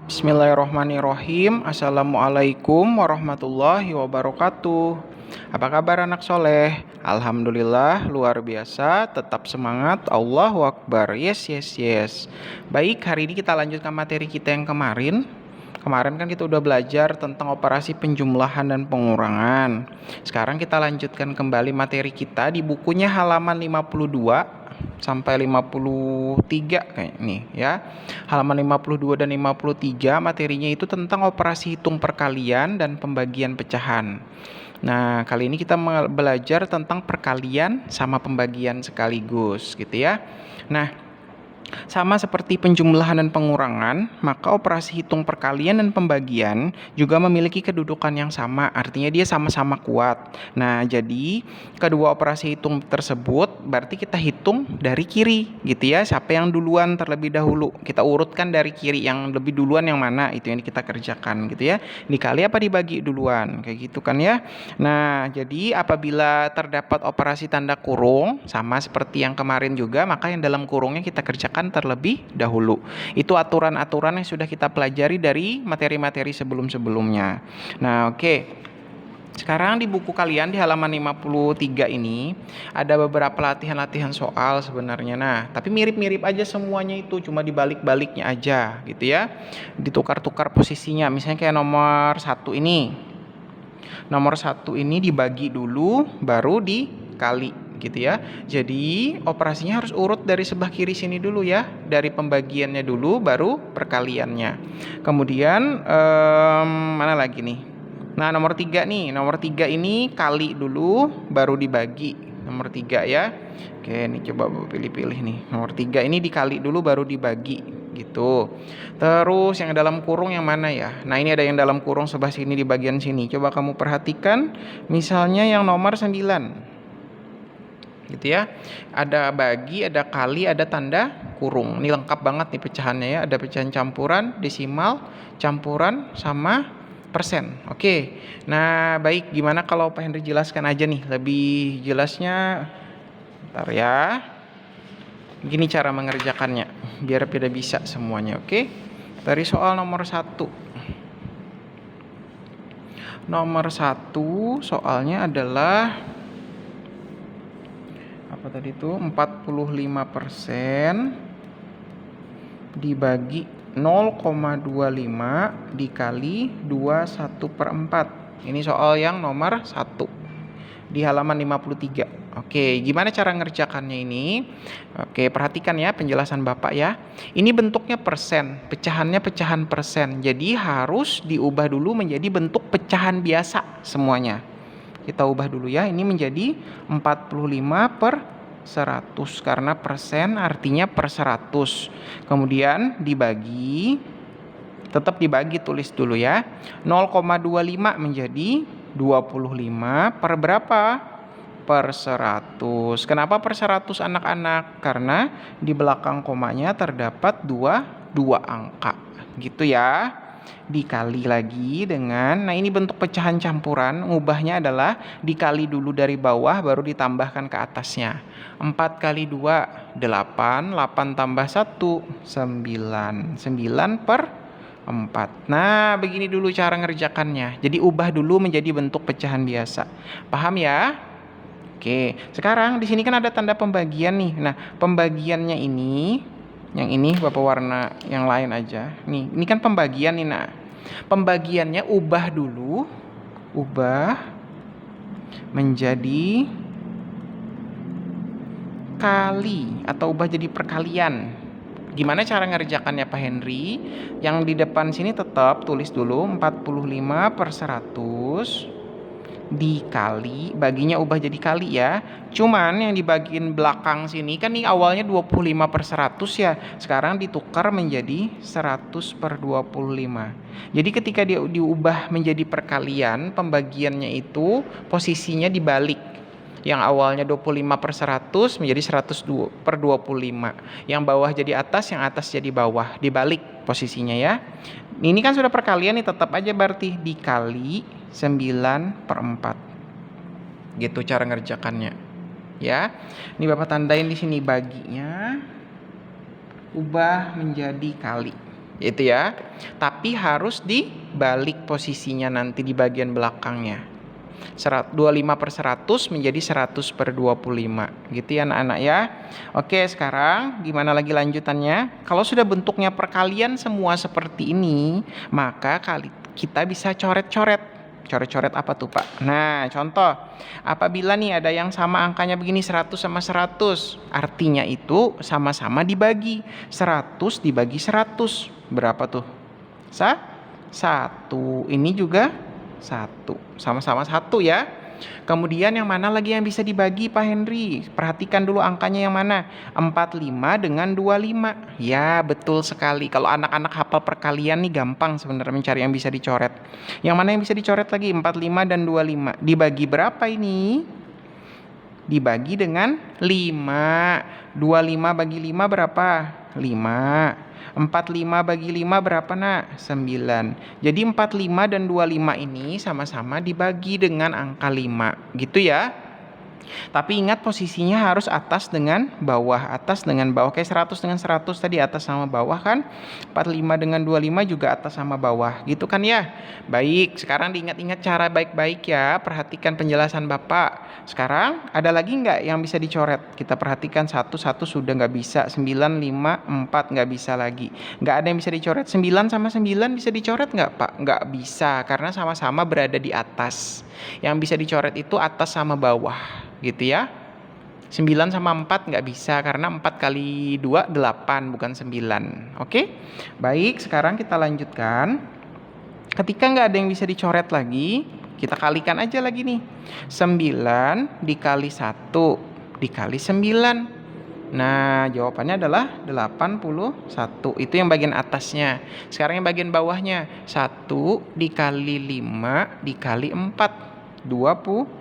Bismillahirrohmanirrohim. Assalamualaikum warahmatullahi wabarakatuh. Apa kabar anak soleh? Alhamdulillah luar biasa. Tetap semangat. Allahu Akbar. Yes, yes, yes. Baik, hari ini kita lanjutkan materi kita yang kemarin. Kemarin kan kita udah belajar tentang operasi penjumlahan dan pengurangan. Sekarang kita lanjutkan kembali materi kita di bukunya halaman 52 sampai 53 kayak ini ya. Halaman 52 dan 53 materinya itu tentang operasi hitung perkalian dan pembagian pecahan. Nah, kali ini kita belajar tentang perkalian sama pembagian sekaligus gitu ya. Nah, sama seperti penjumlahan dan pengurangan, maka operasi hitung perkalian dan pembagian juga memiliki kedudukan yang sama, artinya dia sama-sama kuat. Nah, jadi kedua operasi hitung tersebut berarti kita hitung dari kiri gitu ya, siapa yang duluan terlebih dahulu. Kita urutkan dari kiri, yang lebih duluan yang mana, itu yang kita kerjakan gitu ya. Dikali apa dibagi duluan, kayak gitu kan ya. Nah, jadi apabila terdapat operasi tanda kurung, sama seperti yang kemarin juga, maka yang dalam kurungnya kita kerjakan terlebih dahulu. Itu aturan-aturan yang sudah kita pelajari dari materi-materi sebelum-sebelumnya. Nah, oke. Sekarang di buku kalian di halaman 53 ini ada beberapa latihan-latihan soal sebenarnya. Nah, tapi mirip-mirip aja semuanya, itu cuma dibalik-baliknya aja gitu ya. Ditukar-tukar posisinya. Misalnya kayak nomor 1 ini. Nomor 1 ini dibagi dulu baru dikali gitu ya. Jadi operasinya harus urut dari sebelah kiri sini dulu ya, dari pembagiannya dulu baru perkaliannya. Kemudian mana lagi nih? Nah, nomor 3 nih. Nomor 3 ini kali dulu baru dibagi. Nomor 3 ya. Oke, ini coba pilih-pilih nih. Nomor 3 ini dikali dulu baru dibagi gitu. Terus yang dalam kurung yang mana ya? Nah, ini ada yang dalam kurung sebelah sini di bagian sini. Coba kamu perhatikan, misalnya yang nomor 9. Gitu ya. Ada bagi, ada kali, ada tanda kurung. Ini lengkap banget nih pecahannya ya. Ada pecahan campuran, desimal, campuran sama persen. Oke. Nah, baik, gimana kalau Pak Henry jelaskan aja nih lebih jelasnya. Bentar ya. Gini cara mengerjakannya biar pada bisa semuanya, oke? Dari soal nomor 1. Nomor 1 soalnya adalah apa tadi itu? 45% dibagi 0,25 dikali 21/4. Ini soal yang nomor 1 di halaman 53. Oke, gimana cara ngerjakannya ini? Oke, perhatikan ya penjelasan Bapak ya. Ini bentuknya persen, pecahannya pecahan persen. Jadi harus diubah dulu menjadi bentuk pecahan biasa semuanya. Kita ubah dulu ya, ini menjadi 45/100 karena persen artinya per 100. Kemudian dibagi, tetap dibagi, tulis dulu ya. 0,25 menjadi 25 per berapa? Per 100. Kenapa per 100 anak-anak? Karena di belakang komanya terdapat dua angka. Gitu ya. Dikali lagi dengan, nah ini bentuk pecahan campuran, ngubahnya adalah dikali dulu dari bawah baru ditambahkan ke atasnya. 4 kali 2, 8, 8 tambah 1, 9, 9 per 4. Nah, begini dulu cara ngerjakannya. Jadi ubah dulu menjadi bentuk pecahan biasa. Paham ya? Oke, sekarang di sini kan ada tanda pembagian nih. Nah, pembagiannya ini, yang ini Bapak warna yang lain aja. Nih, ini kan pembagian nih. Nah, pembagiannya ubah dulu, ubah menjadi kali atau ubah jadi perkalian. Gimana cara ngerjakannya Pak Henry? Yang di depan sini tetap tulis dulu 45/100 dikali, baginya ubah jadi kali ya. Cuman yang di bagian belakang sini kan nih awalnya 25/100 ya. Sekarang ditukar menjadi 100/25. Jadi ketika dia diubah menjadi perkalian, pembagiannya itu posisinya dibalik. Yang awalnya 25/100 menjadi 100/25. Yang bawah jadi atas, yang atas jadi bawah. Dibalik posisinya ya. Ini kan sudah perkalian nih, tetap aja berarti dikali 9/4. Gitu cara ngerjakannya. Ya. Ini Bapak tandain di sini baginya ubah menjadi kali. Itu ya. Tapi harus dibalik posisinya nanti di bagian belakangnya. 25/100 menjadi 100/25. Gitu ya anak-anak ya. Oke, sekarang gimana lagi lanjutannya? Kalau sudah bentuknya perkalian semua seperti ini, maka kita bisa coret-coret. Coret-coret apa tuh, Pak? Nah, contoh. Apabila nih ada yang sama angkanya begini 100 sama 100, artinya itu sama-sama dibagi. 100 dibagi 100. Berapa tuh? 1. Ini juga 1. Sama-sama 1 ya. Kemudian yang mana lagi yang bisa dibagi, Pak Henry? Perhatikan dulu angkanya yang mana. 45 dengan 25. Ya, betul sekali. Kalau anak-anak hafal perkalian nih gampang sebenarnya mencari yang bisa dicoret. Yang mana yang bisa dicoret lagi? 45 dan 25. Dibagi berapa ini? Dibagi dengan 5. 25 bagi 5 berapa? 5. 45 bagi 5 berapa, Nak? 9. Jadi 45 dan 25 ini sama-sama dibagi dengan angka 5. Gitu ya. Tapi ingat posisinya harus atas dengan bawah. Atas dengan bawah. Kayak 100 dengan 100 tadi atas sama bawah kan. 45 dengan 25 juga atas sama bawah. Gitu kan ya. Baik, sekarang diingat-ingat cara baik-baik ya. Perhatikan penjelasan Bapak. Sekarang ada lagi nggak yang bisa dicoret? Kita perhatikan 1 sudah nggak bisa. 9, 5, 4 nggak bisa lagi. Nggak ada yang bisa dicoret. 9 sama 9 bisa dicoret nggak, Pak? Nggak bisa karena sama-sama berada di atas. Yang bisa dicoret itu atas sama bawah. Gitu ya. 9 sama 4 nggak bisa karena 4 kali 2 8 bukan 9. Oke? Baik, sekarang kita lanjutkan. Ketika nggak ada yang bisa dicoret lagi, kita kalikan aja lagi nih. 9 dikali 1 dikali 9. Nah, jawabannya adalah 81. Itu yang bagian atasnya. Sekarang yang bagian bawahnya. 1 dikali 5 dikali 4. 20.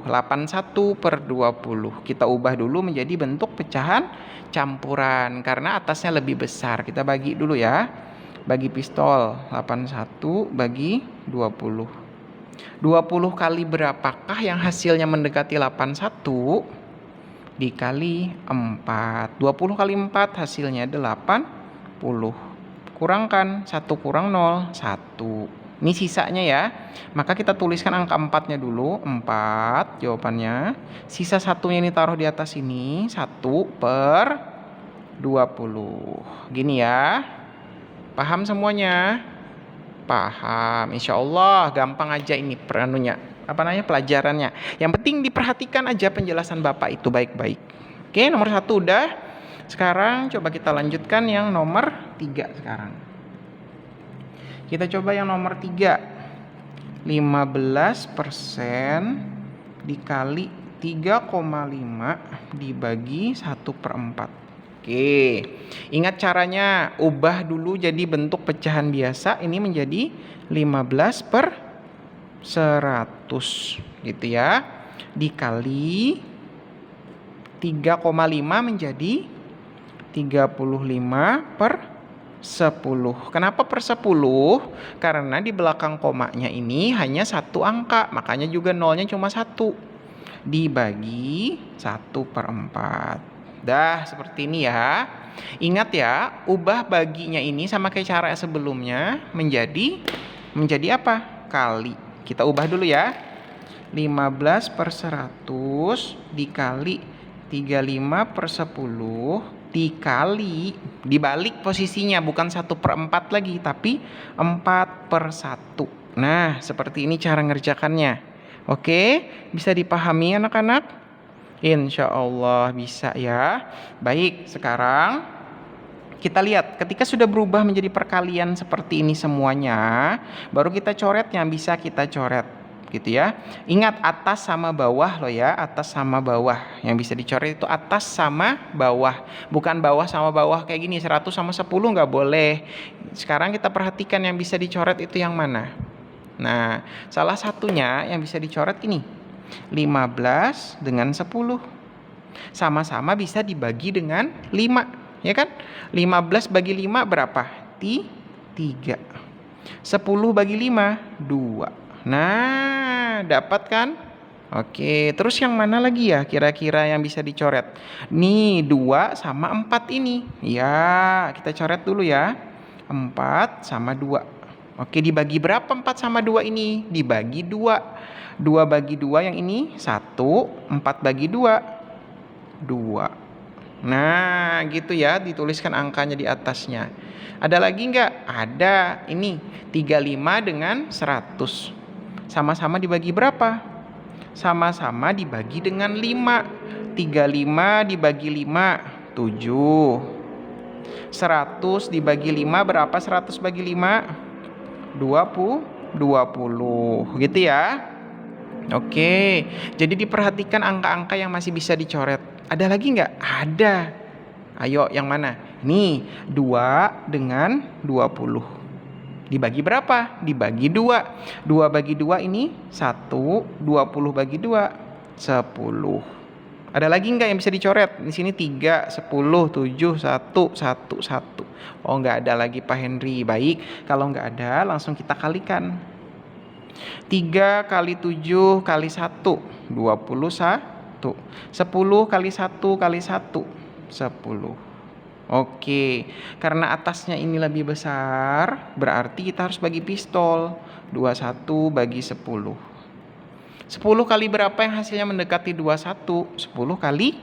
81/20. Kita ubah dulu menjadi bentuk pecahan campuran karena atasnya lebih besar. Kita bagi dulu ya. Bagi pistol 81 bagi 20. 20 kali berapakah yang hasilnya mendekati 81? Dikali 4. 20 kali 4 hasilnya 80. Kurangkan 1 kurang 0, 1. Ini sisanya ya. Maka kita tuliskan angka 4-nya dulu. 4 jawabannya. Sisa 1-nya ini taruh di atas ini. 1/20. Gini ya. Paham semuanya? Paham. Insya Allah gampang aja ini pelajarannya. Yang penting diperhatikan aja penjelasan Bapak itu baik-baik. Oke, nomor 1 udah. Sekarang coba kita lanjutkan yang nomor 3 sekarang. Kita coba yang nomor 3. 15% dikali 3,5 dibagi 1/4. Oke. Ingat caranya. Ubah dulu jadi bentuk pecahan biasa. Ini menjadi 15/100. Gitu ya. Dikali 3,5 menjadi 35/10. Kenapa per 10? Karena di belakang komanya ini hanya 1 angka, makanya juga nolnya cuma 1. Dibagi 1/4. Dah seperti ini ya. Ingat ya, ubah baginya ini sama kayak cara sebelumnya menjadi apa? Kali. Kita ubah dulu ya. 15/100 dikali 35/10 dibalik posisinya, bukan 1/4 lagi tapi 4/1. Nah, seperti ini cara ngerjakannya. Oke, bisa dipahami anak-anak? Insya Allah bisa ya. Baik, sekarang kita lihat ketika sudah berubah menjadi perkalian seperti ini semuanya, baru kita coret yang bisa kita coret. Gitu ya. Ingat atas sama bawah loh ya, atas sama bawah. Yang bisa dicoret itu atas sama bawah. Bukan bawah sama bawah kayak gini 100 sama 10 nggak boleh. Sekarang kita perhatikan yang bisa dicoret itu yang mana. Nah, salah satunya yang bisa dicoret ini. 15 dengan 10. Sama-sama bisa dibagi dengan 5, ya kan? 15 bagi 5 berapa? 3. 10 bagi 5 2. Nah, dapat kan? Oke, terus yang mana lagi ya kira-kira yang bisa dicoret? Nih, 2 sama 4 ini. Ya, kita coret dulu ya. 4 sama 2. Oke, dibagi berapa 4 sama 2 ini? Dibagi 2. 2 bagi 2 yang ini 1, 4 bagi 2, 2. Nah, gitu ya, dituliskan angkanya di atasnya. Ada lagi nggak? Ada. Ini 35 dengan 100. Sama-sama dibagi berapa? Sama-sama dibagi dengan 5. 35 dibagi 5, 7. 100 dibagi 5 berapa? 100 bagi 5? 20. 20. Gitu ya. Oke. Jadi diperhatikan angka-angka yang masih bisa dicoret. Ada lagi nggak? Ada. Ayo, yang mana? Nih, 2 dengan 20. Dibagi berapa? Dibagi 2. 2 bagi 2 ini 1, 20 bagi 2, 10. Ada lagi nggak yang bisa dicoret? Di sini 3, 10, 7, 1, 1, 1. Oh, nggak ada lagi Pak Henry. Baik, kalau nggak ada langsung kita kalikan. 3 kali 7 kali 1, 21. 10 kali 1 kali 1, 10. Oke, karena atasnya ini lebih besar, berarti kita harus bagi pistol. 21 bagi 10. 10 kali berapa yang hasilnya mendekati 21? 10 kali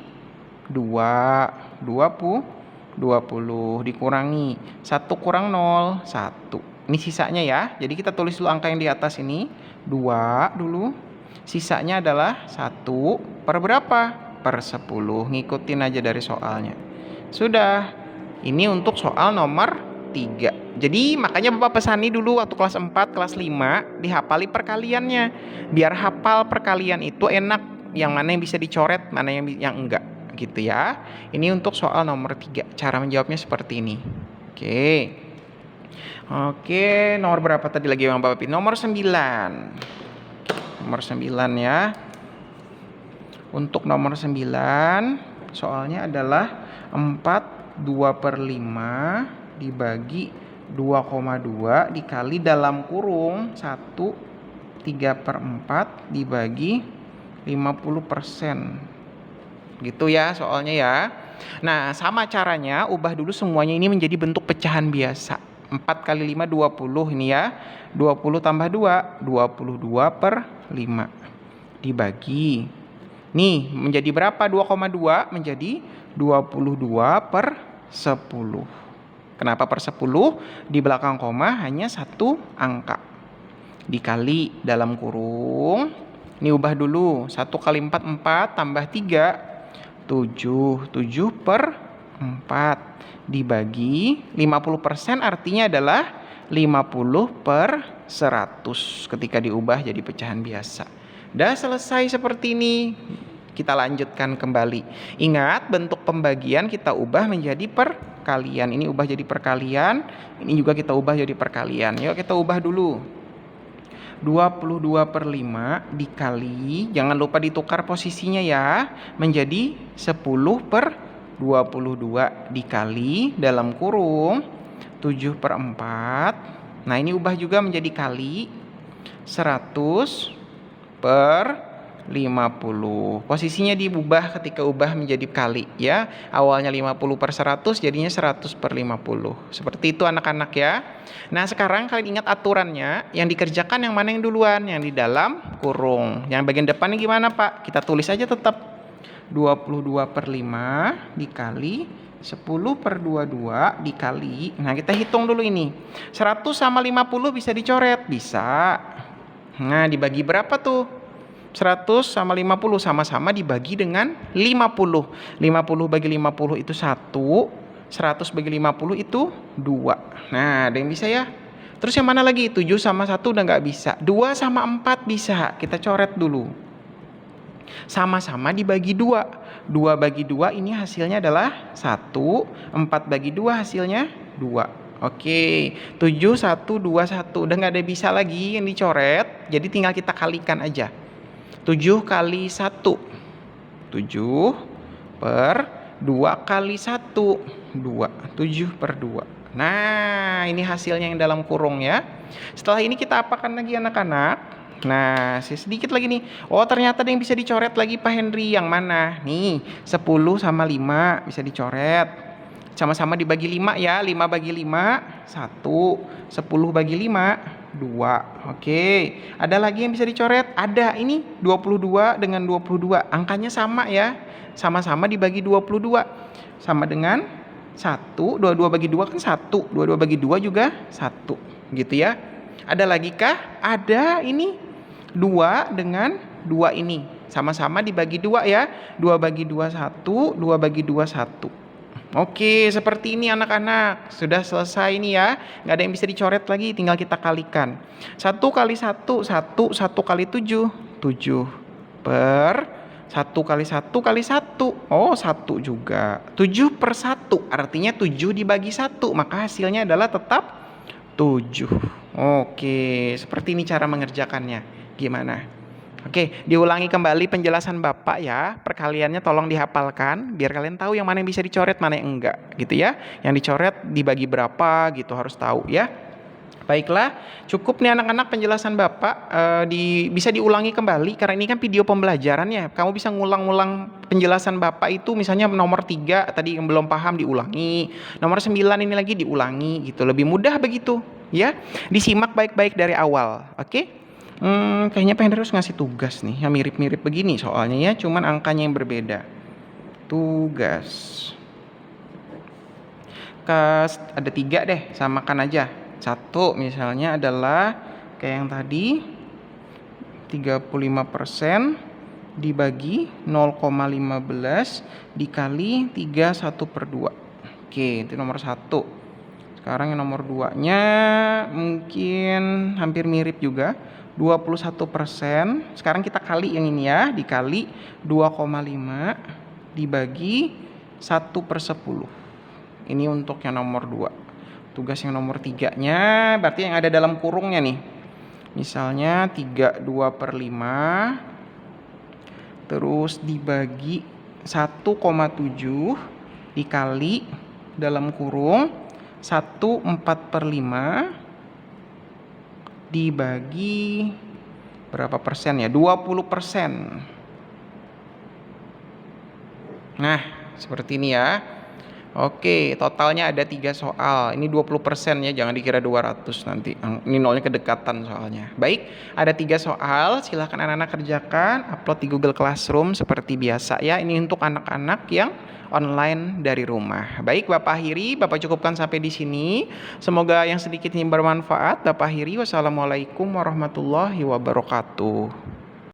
2, 20 dikurangi 1 kurang 0, 1. Ini sisanya ya. Jadi kita tulis dulu angka yang di atas ini, 2 dulu. Sisanya adalah 1 per berapa? Per 10. Ngikutin aja dari soalnya. Sudah, ini untuk soal nomor 3. Jadi makanya Bapak pesani dulu waktu kelas 4, kelas 5 dihafali perkaliannya. Biar hafal perkalian itu enak, yang mana yang bisa dicoret, mana yang enggak gitu ya. Ini untuk soal nomor 3. Cara menjawabnya seperti ini. Oke, nomor berapa tadi lagi Bang Bapak? Nomor 9. Nomor 9 ya. Untuk nomor 9 soalnya adalah 4/2/5 dibagi 2,2 dikali dalam kurung 1 3/4 dibagi 50%. Gitu ya soalnya ya. Nah, sama caranya ubah dulu semuanya ini menjadi bentuk pecahan biasa. 4 kali 5 20 ini ya. 20 tambah 2, 22/5 dibagi. Nih, menjadi berapa? 2,2 menjadi 22/10. Kenapa per 10? Di belakang koma hanya satu angka. Dikali dalam kurung. Ini ubah dulu. 1 kali 4, 4 tambah 3, 7. 7/4 dibagi 50% artinya adalah 50/100 ketika diubah jadi pecahan biasa. Udah selesai seperti ini. Kita lanjutkan kembali. Ingat, bentuk pembagian kita ubah menjadi perkalian. Ini ubah jadi perkalian, ini juga kita ubah jadi perkalian. Yuk kita ubah dulu. 22/5 dikali, jangan lupa ditukar posisinya ya, menjadi 10/22 dikali dalam kurung 7/4. Nah, ini ubah juga menjadi kali 100/50. Posisinya diubah ketika ubah menjadi kali ya. Awalnya 50/100 jadinya 100/50. Seperti itu anak-anak ya. Nah, sekarang kalian ingat aturannya, yang dikerjakan yang mana yang duluan? Yang di dalam kurung. Yang bagian depannya gimana, Pak? Kita tulis aja tetap 22/5 dikali 10/22 dikali. Nah, kita hitung dulu ini. 100 sama 50 bisa dicoret? Bisa. Nah, dibagi berapa tuh? 100 sama 50 sama-sama dibagi dengan 50. 50 bagi 50 itu 1. 100 bagi 50 itu 2. Nah, ada yang bisa ya? Terus yang mana lagi? 7 sama 1 udah nggak bisa. 2 sama 4 bisa. Kita coret dulu. Sama-sama dibagi 2. 2 bagi 2 ini hasilnya adalah 1. 4 bagi 2 hasilnya 2. Oke, 7, 1, 2, 1. Udah nggak ada bisa lagi yang dicoret. Jadi tinggal kita kalikan aja. 7 kali 1. 7/2 kali 1. 2. 7/2. Nah, ini hasilnya yang dalam kurung ya. Setelah ini kita apakan lagi anak-anak? Nah, sedikit lagi nih. Oh, ternyata ada yang bisa dicoret lagi Pak Henry. Yang mana? Nih, 10 sama 5 bisa dicoret. Sama-sama dibagi 5 ya. 5 bagi 5, 1. 10 bagi 5, 2. Oke. Ada lagi yang bisa dicoret? Ada. Ini 22 dengan 22. Angkanya sama ya. Sama-sama dibagi 22. Sama dengan 1. 22 bagi 2 kan 1. 22 bagi 2 juga 1. Gitu ya. Ada lagi kah? Ada ini. 2 dengan 2 ini sama-sama dibagi 2 ya. 2 bagi 2 1, 2 bagi 2 1. Oke, seperti ini anak-anak. Sudah selesai ini ya. Nggak ada yang bisa dicoret lagi, tinggal kita kalikan. 1 kali 1, 1 kali 7, 7 per 1 kali 1 kali 1. Oh, 1 juga. 7 per 1, artinya 7 dibagi 1, maka hasilnya adalah tetap 7. Oke, seperti ini cara mengerjakannya. Gimana? Oke, diulangi kembali penjelasan Bapak ya. Perkaliannya tolong dihafalkan biar kalian tahu yang mana yang bisa dicoret, mana yang enggak, gitu ya. Yang dicoret dibagi berapa gitu harus tahu ya. Baiklah, cukup nih anak-anak penjelasan Bapak. Bisa diulangi kembali karena ini kan video pembelajarannya. Kamu bisa ngulang-ngulang penjelasan Bapak itu, misalnya nomor 3 tadi yang belum paham diulangi. Nomor 9 ini lagi diulangi gitu. Lebih mudah begitu ya. Disimak baik-baik dari awal. Oke? Kayaknya Pak Hendra harus ngasih tugas nih yang mirip-mirip begini soalnya ya, cuman angkanya yang berbeda. Tugas. Ada 3 deh, samakan aja. 1 misalnya adalah kayak yang tadi 35% dibagi 0,15 dikali 31/2. Oke, itu nomor 1. Sekarang yang nomor 2-nya mungkin hampir mirip juga. 21%. Sekarang kita kali yang ini ya, dikali 2,5 dibagi 1/10. Ini untuk yang nomor 2. Tugas yang nomor 3-nya berarti yang ada dalam kurungnya nih. Misalnya 32/5 terus dibagi 1,7 dikali dalam kurung 1/4/5 dibagi berapa persen ya? 20%. Nah, seperti ini ya. Oke, totalnya ada 3 soal. Ini 20% ya, jangan dikira 200 nanti. Ini nolnya kedekatan soalnya. Baik, ada 3 soal. Silahkan anak-anak kerjakan, upload di Google Classroom seperti biasa ya. Ini untuk anak-anak yang online dari rumah. Baik, Bapak akhiri, Bapak cukupkan sampai di sini. Semoga yang sedikit ini bermanfaat. Bapak akhiri, wassalamualaikum warahmatullahi wabarakatuh.